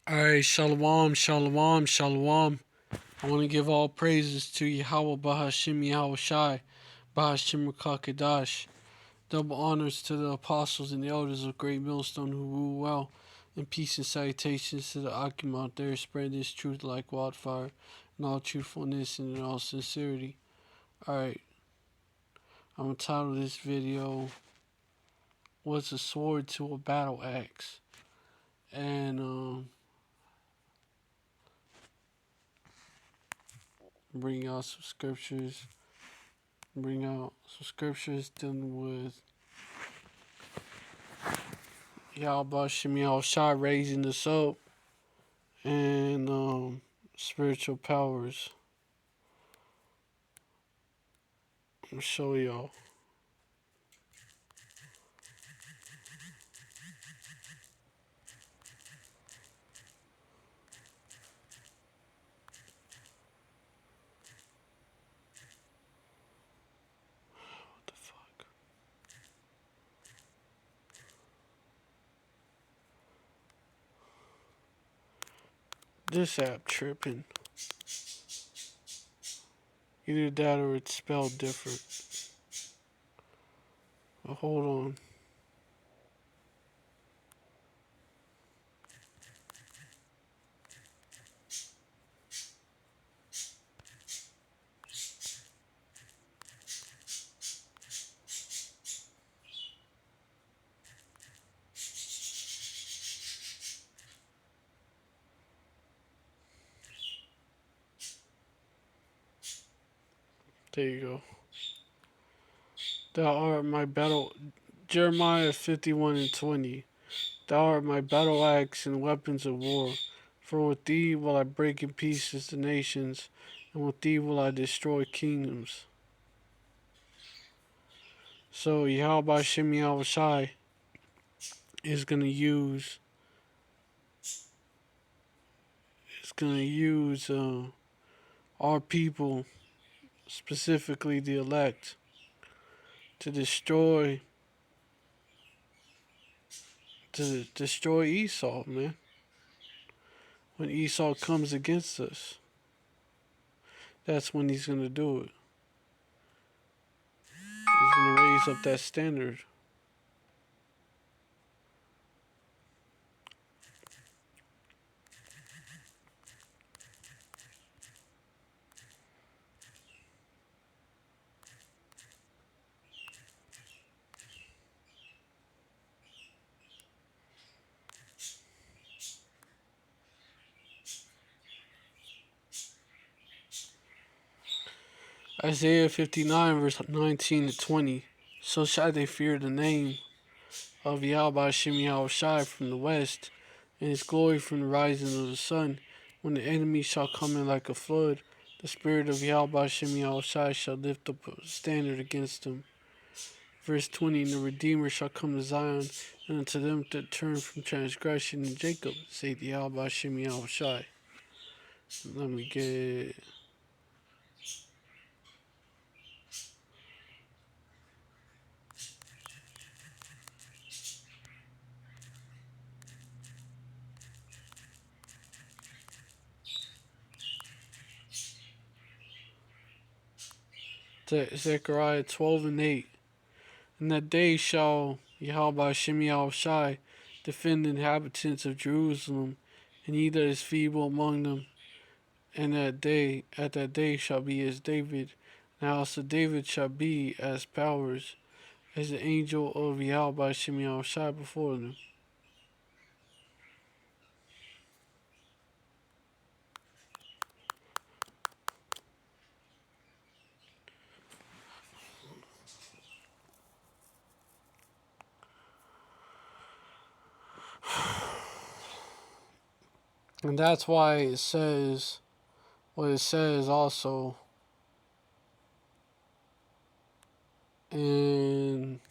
Alright, shalom, shalom, shalom. I want to give all praises to Yahweh Bahashim Yahweh Shai, Bahashim Rakakadash. Double honors to the apostles and the elders of Great Millstone who rule well, and peace and salutations to the Akim out there spread this truth like wildfire, in all truthfulness and in all sincerity. Alright, I'm going to title this video, What's a Sword to a Battle Axe? And, bring out some scriptures. Dealing with Yahweh Shemiel Shai raising us up and spiritual powers. I'm gonna show y'all. What the fuck? This app tripping. Either that or it's spelled different. But hold on. There you go. Thou art my battle. Jeremiah 51:20. Thou art my battle axe and weapons of war. For with thee will I break in pieces the nations, and with thee will I destroy kingdoms. So Yahweh Shemiel Shai is gonna use our people, specifically the elect, to destroy Esau, man. When Esau comes against us, that's when he's gonna do it. He's gonna raise up that standard. Isaiah 59 verse 19-20. So shall they fear the name of Yahweh Shemiel Shai from the west, and his glory from the rising of the sun. When the enemy shall come in like a flood, the spirit of Yahweh Shemiel Shai shall lift up a standard against them. Verse 20, and the Redeemer shall come to Zion, and unto them that turn from transgression in Jacob, say the Yahweh Shemiel Shai. Let me get Zechariah 12:8. In that day shall Yahweh Shemiel Shai defend the inhabitants of Jerusalem, and he that is feeble among them. And at that day shall be as David, and the house of David shall be as powers, as the angel of Yahweh Shemiel Shai before them. And that's why it says what it says also in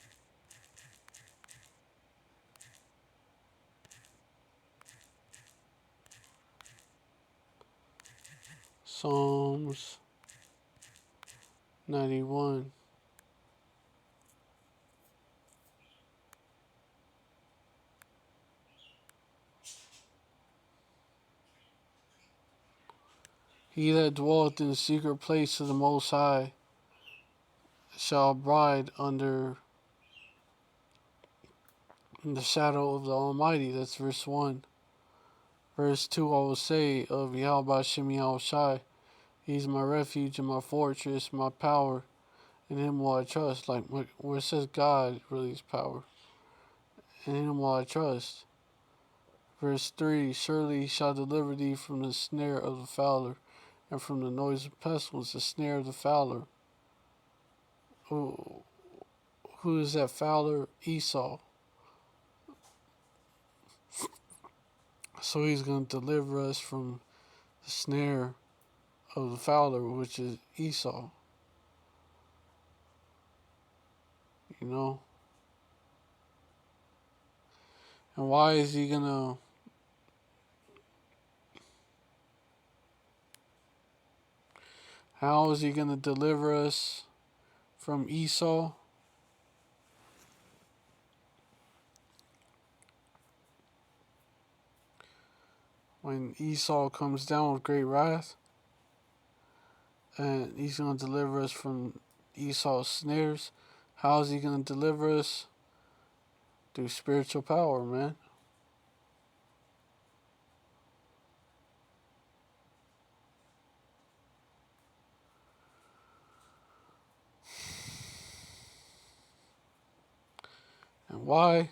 Psalms 91. He that dwelleth in the secret place of the Most High shall abide under the shadow of the Almighty. That's verse 1. Verse 2, I will say of Yahweh Shem Yahushai, He's my refuge and my fortress, my power. In Him will I trust. Like where it says God really is power. In Him will I trust. Verse 3, surely He shall deliver thee from the snare of the fowler, and from the noise of pestilence, the snare of the fowler. Who is that fowler? Esau. So He's going to deliver us from the snare of the fowler, which is Esau. You know? And why is He going to... How is He going to deliver us from Esau? When Esau comes down with great wrath, and He's going to deliver us from Esau's snares. How is He going to deliver us? Through spiritual power, man. And why?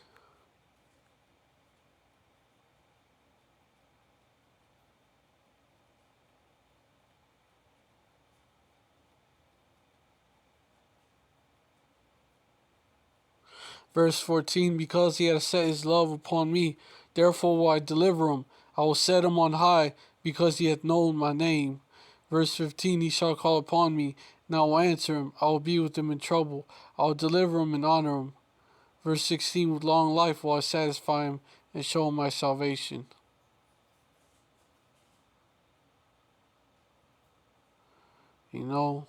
Verse 14, because He hath set His love upon me, therefore will I deliver Him. I will set Him on high, because He hath known my name. Verse 15, He shall call upon me, and I will answer Him. I will be with Him in trouble. I will deliver Him and honor Him. Verse 16, with long life will I satisfy Him, and show Him my salvation. You know?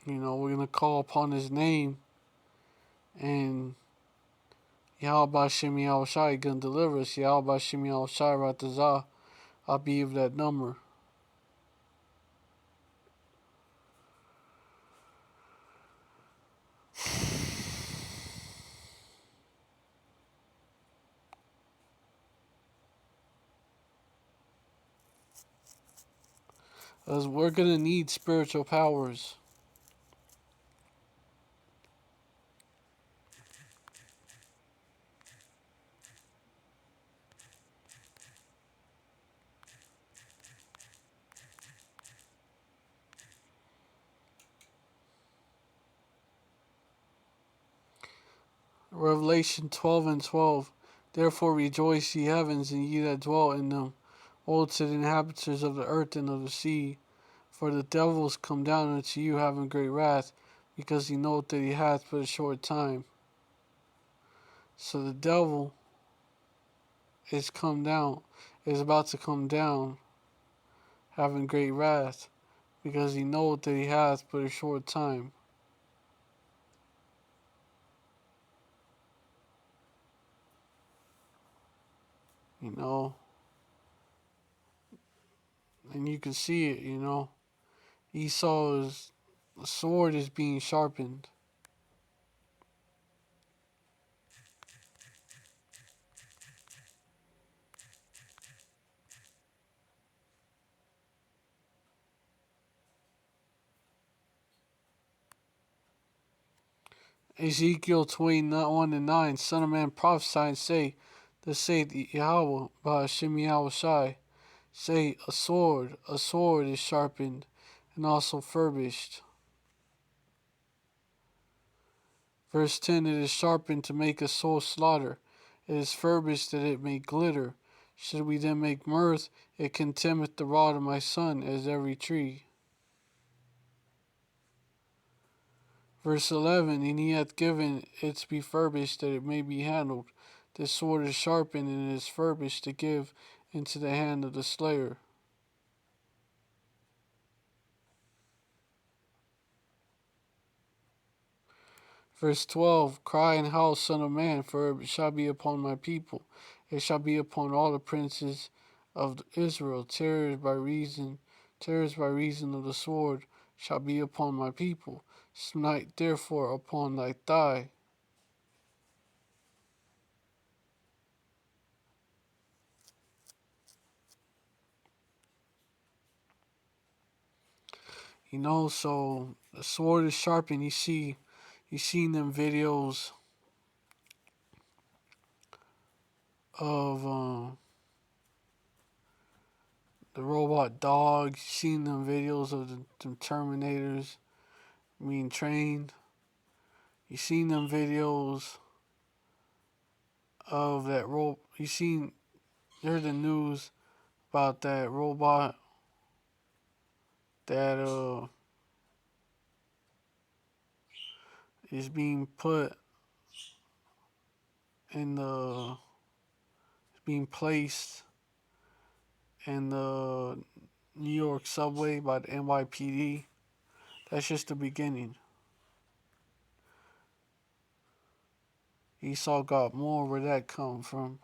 We're going to call upon His name, and Yahweh Shem Yahushai going to deliver us. Yahweh Shem Yahushai Ratazah. I'll be of that number. As we're going to need spiritual powers. Revelation 12:12. Therefore rejoice, ye heavens, and ye that dwell in them. Woe to the inhabitants of the earth and of the sea. For the devil is come down unto you, having great wrath, because he knoweth that he hath but a short time. So the devil is about to come down, having great wrath, because he knoweth that he hath but a short time. And you can see it. Esau's sword is being sharpened. Ezekiel 21:9, Son of man, prophesy and say, thus saith Yahweh, by Hashem Yahushai, say, a sword is sharpened, and also furbished. Verse 10, it is sharpened to make a soul slaughter, it is furbished that it may glitter. Should we then make mirth, it contemneth the rod of my son as every tree. Verse 11, and He hath given it to be furbished that it may be handled. This sword is sharpened, and it is furbished to give into the hand of the slayer. Verse 12, cry and howl, son of man, for it shall be upon my people. It shall be upon all the princes of Israel. Terrors by reason of the sword shall be upon my people. Smite therefore upon thy thigh. So the sword is sharpened. You seen them videos of the robot dogs. You seen them videos of the Terminators being trained. You seen them videos of that You heard the news about that robot that is being put in the being placed in the New York subway by the NYPD. That's just the beginning. Esau got more. Where'd that come from?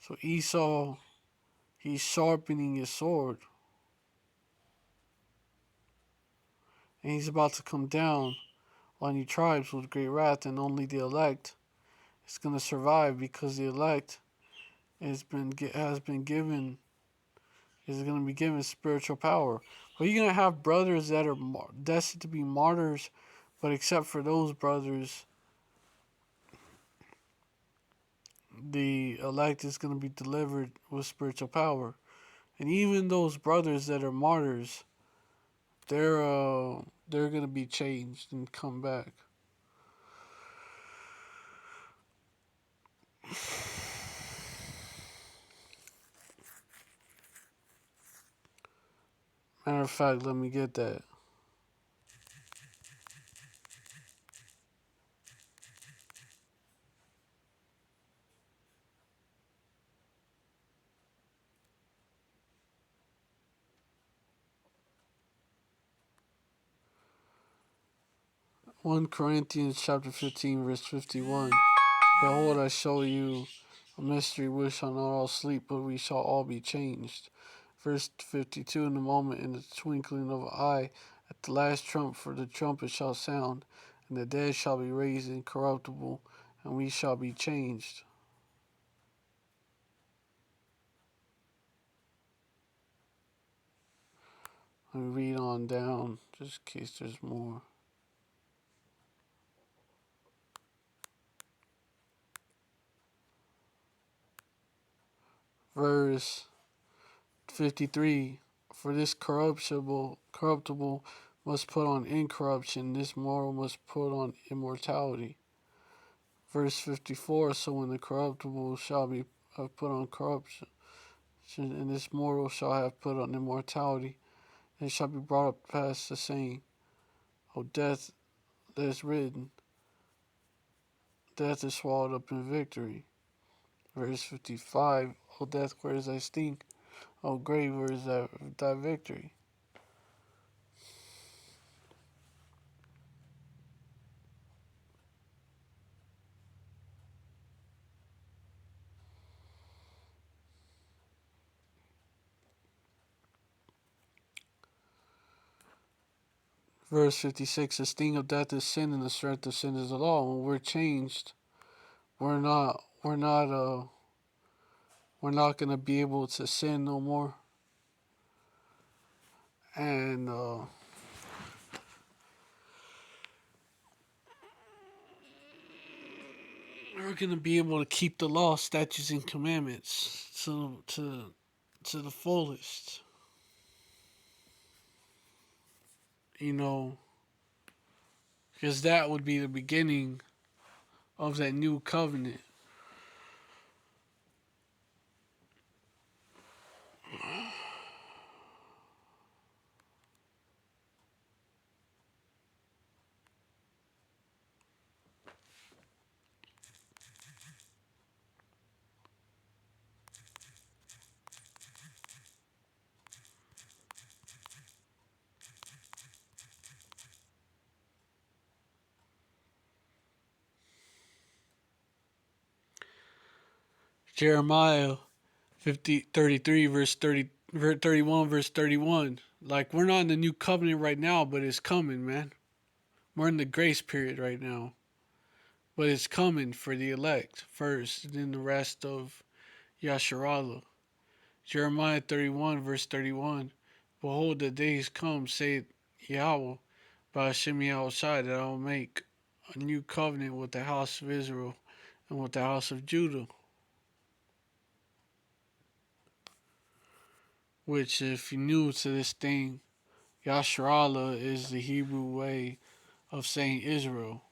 So Esau, he's sharpening his sword. And he's about to come down on you tribes with great wrath, and only the elect is going to survive, because the elect has been given is going to be given spiritual power. But you're going to have brothers that are destined to be martyrs, but except for those brothers, the elect is going to be delivered with spiritual power. And even those brothers that are martyrs, they're going to be changed and come back. Matter of fact, let me get that. One Corinthians chapter 15, verse 51. Behold, I show you a mystery. We shall not all sleep, but we shall all be changed. Verse 52. In the moment, in the twinkling of an eye, at the last trump, for the trumpet shall sound, and the dead shall be raised incorruptible, and we shall be changed. Let me read on down, just in case there's more. Verse 53. For this corruptible must put on incorruption, this mortal must put on immortality. Verse 54. So when the corruptible shall be put on corruption, and this mortal shall have put on immortality, and it shall be brought up past the saying, O death, that is written, death is swallowed up in victory. Verse 55. O death, where is thy sting? O grave, where is thy victory? Verse 56, the sting of death is sin, and the strength of sin is the law. When we're changed, we're not gonna be able to sin no more. And we're gonna be able to keep the law, statutes, and commandments to the fullest. Because that would be the beginning of that new covenant. Jeremiah 33 verse 31 verse 31. Like, we're not in the new covenant right now, but it's coming, man. We're in the grace period right now. But it's coming for the elect first, and then the rest of Yasharallah. Jeremiah 31 verse 31. Behold, the days come, saith Yahweh, by Hashem Yahushai, that I will make a new covenant with the house of Israel and with the house of Judah. Which, if you're new to this thing, Yasharallah is the Hebrew way of saying Israel.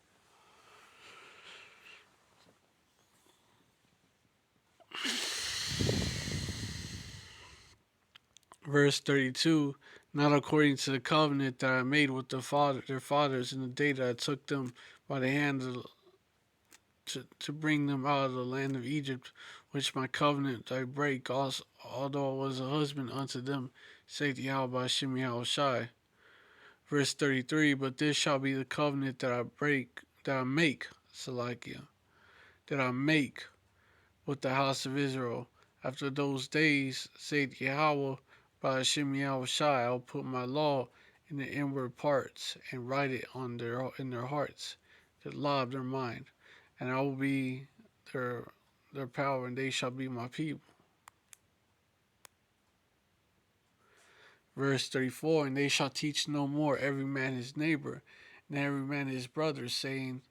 Verse 32, not according to the covenant that I made with their fathers in the day that I took them by the hand to bring them out of the land of Egypt, which my covenant I break, also, although I was a husband unto them, saith Yahweh by Shem Yahushai. Verse 33, but this shall be the covenant that I make, Salakia, that I make with the house of Israel. After those days, saith Yahweh, by Hashem Yahushai, I'll put my law in the inward parts and write it in their hearts, the law of their mind, and I will be their power, and they shall be my people. Verse 34, and they shall teach no more every man his neighbor, and every man his brother, saying,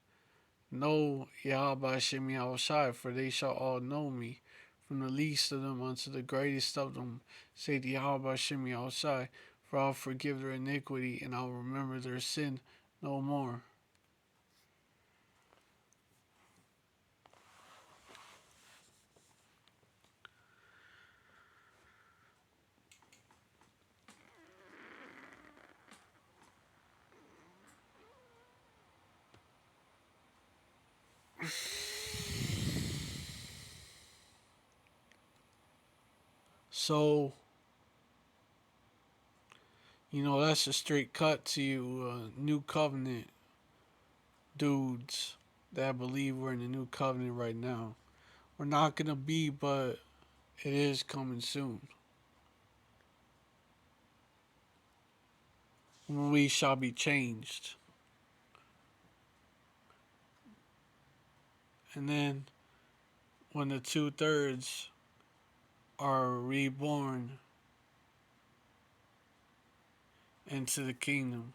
know Yahweh Hashem Yahushai, for they shall all know me, from the least of them unto the greatest of them, saith Yahweh Hashem Yahushai, for I'll forgive their iniquity, and I'll remember their sin no more. So, that's a straight cut to you, new covenant dudes that believe we're in the new covenant right now. We're not going to be, but it is coming soon. We shall be changed. And then, when the 2/3 are reborn into the kingdom.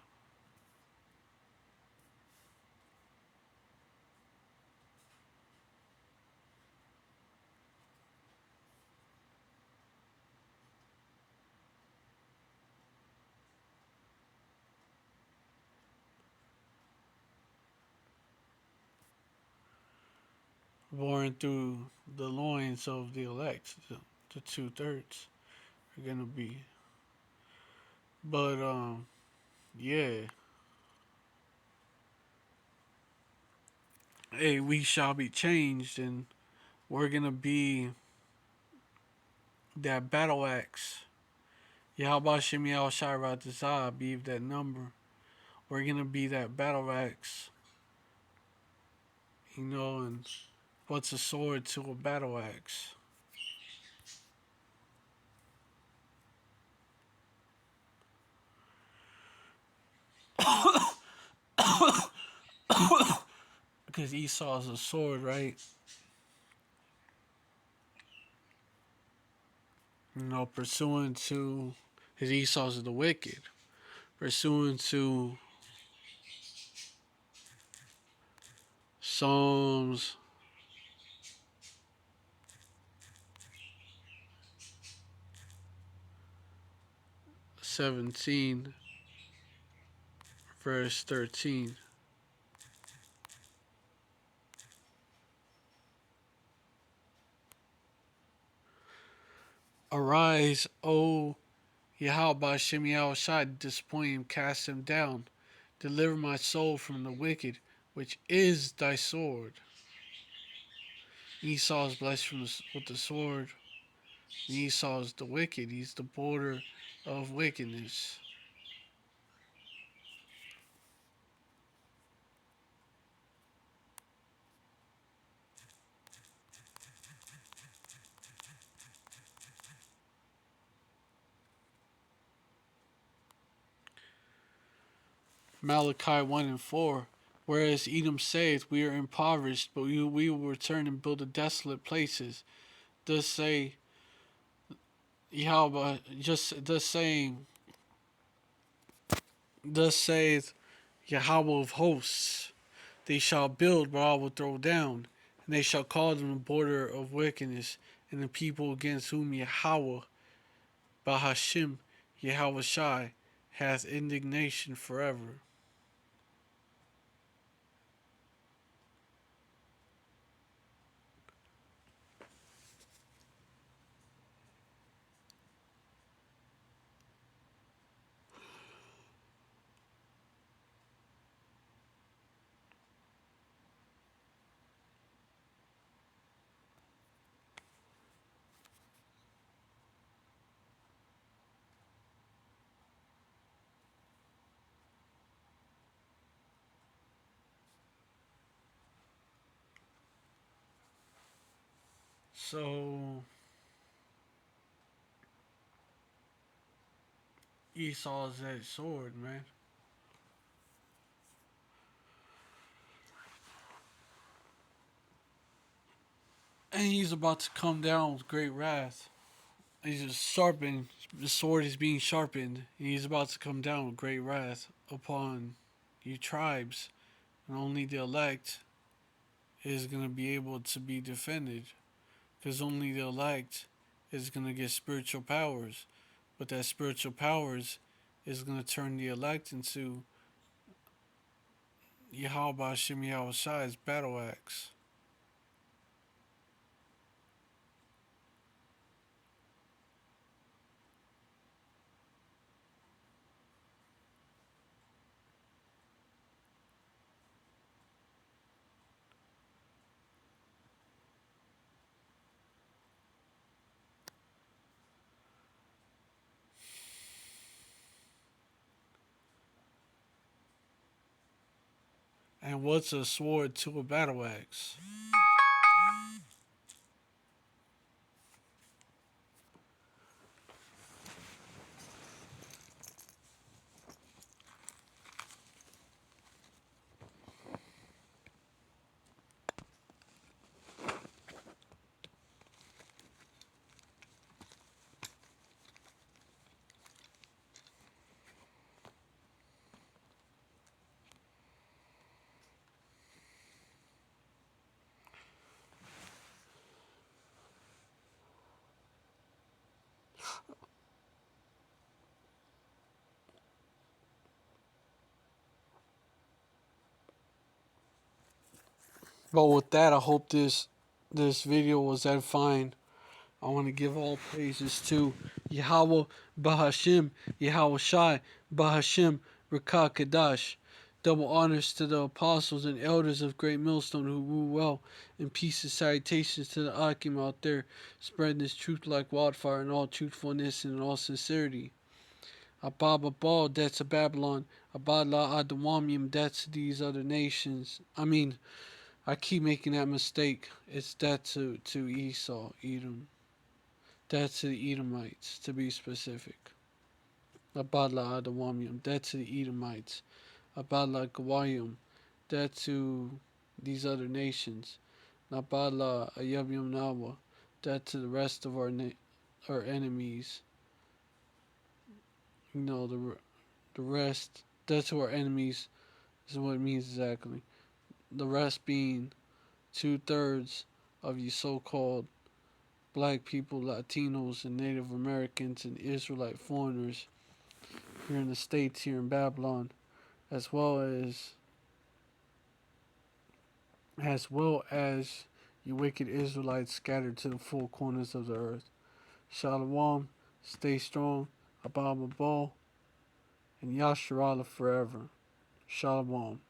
Born through the loins of the elect, the 2/3 are gonna be. But yeah. Hey, we shall be changed, and we're gonna be that battle axe. Yahweh Shem Shai Ratazah, be that number. We're gonna be that battle axe. And what's a sword to a battle axe? Because Esau's a sword, right? Pursuant to his Esau's the wicked. Pursuant to Psalms 17, verse 13. Arise, O Yahweh Shem Yahushai, disappoint him, cast him down. Deliver my soul from the wicked, which is thy sword. Esau is blessed with the sword. Esau is the wicked. He's the border of wickedness. Malachi 1 and 4. Whereas Edom saith, we are impoverished, but we will return and build the desolate places. Thus say Yahweh, just thus saying, thus saith Yahweh of hosts, they shall build, but I will throw down, and they shall call them the border of wickedness, and the people against whom Yahweh, Bahashim, Yahweh Shai, hath indignation forever. So Esau's that sword, man. And he's about to come down with great wrath. He's just sharpened. The sword is being sharpened. He's about to come down with great wrath upon you tribes. And only the elect is going to be able to be defended. Because only the elect is going to get spiritual powers. But that spiritual powers is going to turn the elect into Yahweh Shem Yahweh Shai's battle axe. And what's a sword to a battle axe? But with that, I hope this video was edifying. I want to give all praises to Yahweh Bahashim, Yahweh Shai, Bahashim, Rakah Kadash. Double honors to the apostles and elders of Great Millstone who rule well, and peace and salutations to the Akim out there, spreading this truth like wildfire in all truthfulness and in all sincerity. Abab Abal, that's to Babylon. Abadla Adawamium, that's to these other nations. I keep making that mistake. It's that to Esau, Edom. That's to the Edomites, to be specific. Abadla Adawamium, that's to the Edomites. Abadla Gawayim, that to these other nations. Nabadla Ayabyum Nawa, that to the rest of our enemies. You know, the rest, that's to our enemies, is what it means exactly. The rest being 2/3 of you so called black people, Latinos, and Native Americans, and Israelite foreigners here in the States, here in Babylon, as well as you wicked Israelites scattered to the four corners of the earth. Shalom, stay strong, Abba Mabal, and Yasharallah forever. Shalom.